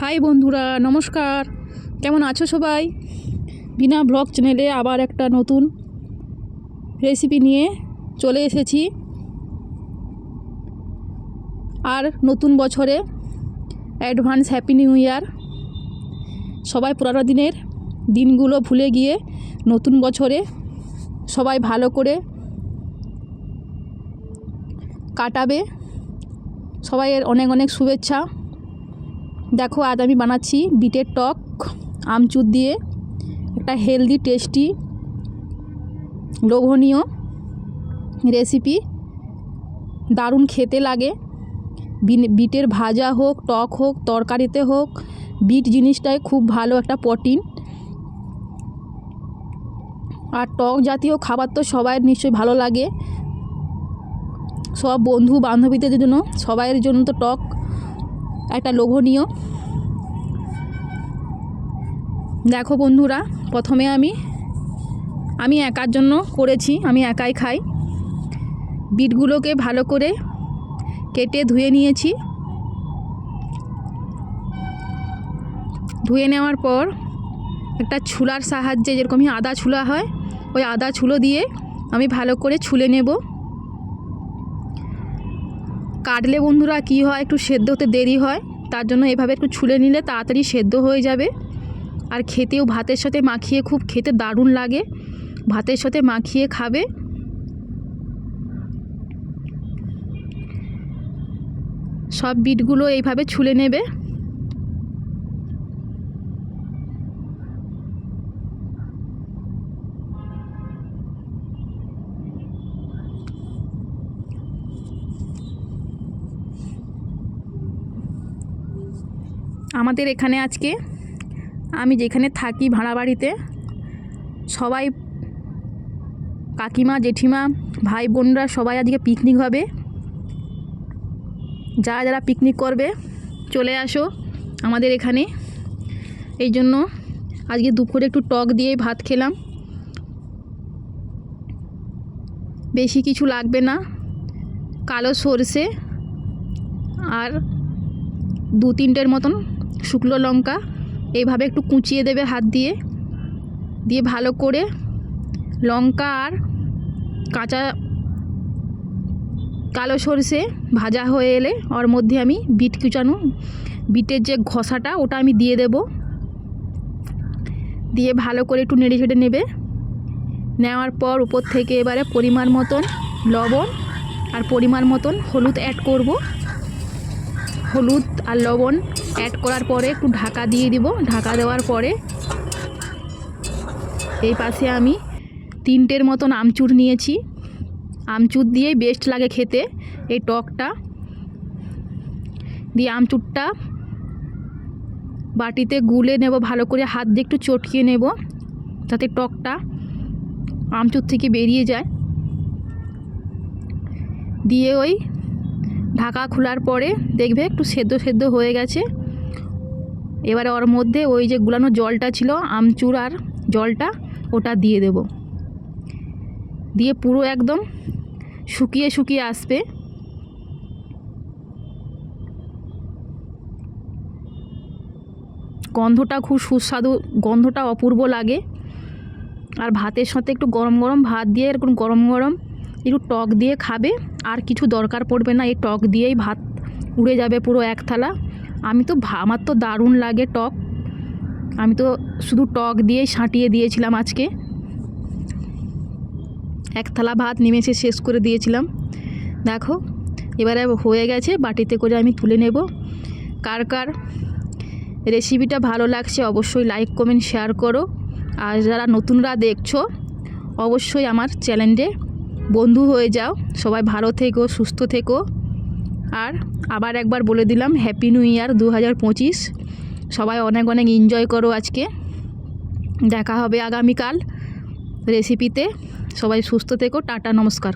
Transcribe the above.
High বন্ধুরা, নমস্কার। কেমন আছো সবাই? বিনা ব্লগ চ্যানেলে আবার একটা নতুন রেসিপি নিয়ে চলে এসেছি। আর নতুন বছরে অ্যাডভান্স হ্যাপি নিউ ইয়ার। সবাই পুরানো দিনের দিনগুলো ভুলে গিয়ে নতুন বছরে সবাই ভালো করে কাটাবে। সবাইয়ের অনেক অনেক শুভেচ্ছা। দেখো, আজ আমি বানাচ্ছি বিটের টক আমচুর দিয়ে, একটা হেলদি টেস্টি লোভনীয় রেসিপি। দারুণ খেতে লাগে। বিটের ভাজা হোক, টক হোক, তরকারিতে হোক, বিট জিনিসটাই খুব ভালো একটা প্রোটিন। আর টক জাতীয় খাবার তো সবাই নিশ্চয়ই ভালো লাগে। সব বন্ধু বান্ধবীদের জন্য, সবাইয়ের জন্য তো টক একটা লোভনীয়। দেখো বন্ধুরা, প্রথমে আমি একার জন্য করেছি, আমি একাই খাই। বিটগুলোকে ভালো করে কেটে ধুয়ে নিয়েছি। ধুয়ে নেওয়ার পর একটা ছুলার সাহায্যে, যেরকমই আদা ছুলা হয়, ওই আদা ছুলো দিয়ে আমি ভালো করে ছুলে নেব। কাটলে বন্ধুরা কি হয়, একটু সেদ্ধ হতে দেরি হয়, তার জন্য এভাবে একটু ছুলে নিলে তাড়াতাড়ি সেদ্ধ হয়ে যাবে। আর খেতেও ভাতের সাথে মাখিয়ে খুব খেতে দারুণ লাগে। ভাতের সাথে মাখিয়ে খাবে। সব বিটগুলো এইভাবে ছুলে নেবে। আমাদের এখানে আজকে, আমি যেখানে থাকি ভাড়া বাড়িতে, সবাই কাকিমা, জেঠিমা, ভাই বোনরা সবাই আজকে পিকনিক হবে। যারা যারা পিকনিক করবে চলে আসো আমাদের এখানে। এই জন্য আজকে দুপুরে একটু টক দিয়ে ভাত খেলাম। বেশি কিছু লাগবে না, কালো সরষে আর 2-3টের মতন শুকনো লঙ্কা এইভাবে একটু কুচিয়ে দেবে হাত দিয়ে। দিয়ে ভালো করে লঙ্কা আর কাঁচা কালো সরষে ভাজা হয়ে এলে ওর মধ্যে আমি বিট কুচানো, বিটের যে ঘষাটা ওটা আমি দিয়ে দেব। দিয়ে ভালো করে একটু নেড়ে ছেড়ে নেবে। নেওয়ার পর উপর থেকে এবারে পরিমাণ মতন লবণ আর পরিমাণ মতন হলুদ অ্যাড করব। হলুদ আর লবণ অ্যাড করার পরে একটু ঢাকা দিয়ে দিব। ঢাকা দেওয়ার পরে এই পাশে আমি 3টের মতন আমচুর নিয়েছি। আমচুর দিয়েই বেস্ট লাগে খেতে এই টকটা। দিয়ে আমচুরটা বাটিতে গুলে নেব, ভালো করে হাত দিয়ে একটু চটকিয়ে নেব, যাতে টকটা আমচুর থেকে বেরিয়ে যায়। দিয়ে ওই ঢাকা খোলার পরে দেখবে একটু সেদ্ধ সেদ্ধ হয়ে গেছে। এবারে ওর মধ্যে ওই যে গুলানো জলটা ছিল, আমচুর আর জলটা, ওটা দিয়ে দেব। দিয়ে পুরো একদম শুকিয়ে শুকিয়ে আসবে। গন্ধটা খুব সুস্বাদু, গন্ধটা অপূর্ব লাগে। আর ভাতের সাথে একটু গরম গরম ভাত দিয়ে, এরকম গরম গরম একটু টক দিয়ে খাবে। আর কিছু দরকার পড়বে না, এই টক দিয়েই ভাত উড়ে যাবে পুরো এক থালা। আমার তো দারুণ লাগে টক। আমি তো শুধু টক দিয়েই সাঁটিয়ে দিয়েছিলাম আজকে। এক থালা ভাত নিমেষে শেষ করে দিয়েছিলাম। দেখো এবারে হয়ে গেছে, বাটিতে করে আমি তুলে নেব। কার কার রেসিপিটা ভালো লাগছে অবশ্যই লাইক কমেন্ট শেয়ার করো। আর যারা নতুনরা দেখছো অবশ্যই আমার চ্যানেলে বন্ধু হয়ে যাও। সবাই ভালো থেকো, সুস্থ থেকো। আর আবার একবার বলে দিলাম হ্যাপি নিউ ইয়ার 2025। সবাই অনেক অনেক এনজয় করো আজকে। দেখা হবে আগামীকাল রেসিপিতে। সবাই সুস্থ থেকো। টাটা, নমস্কার।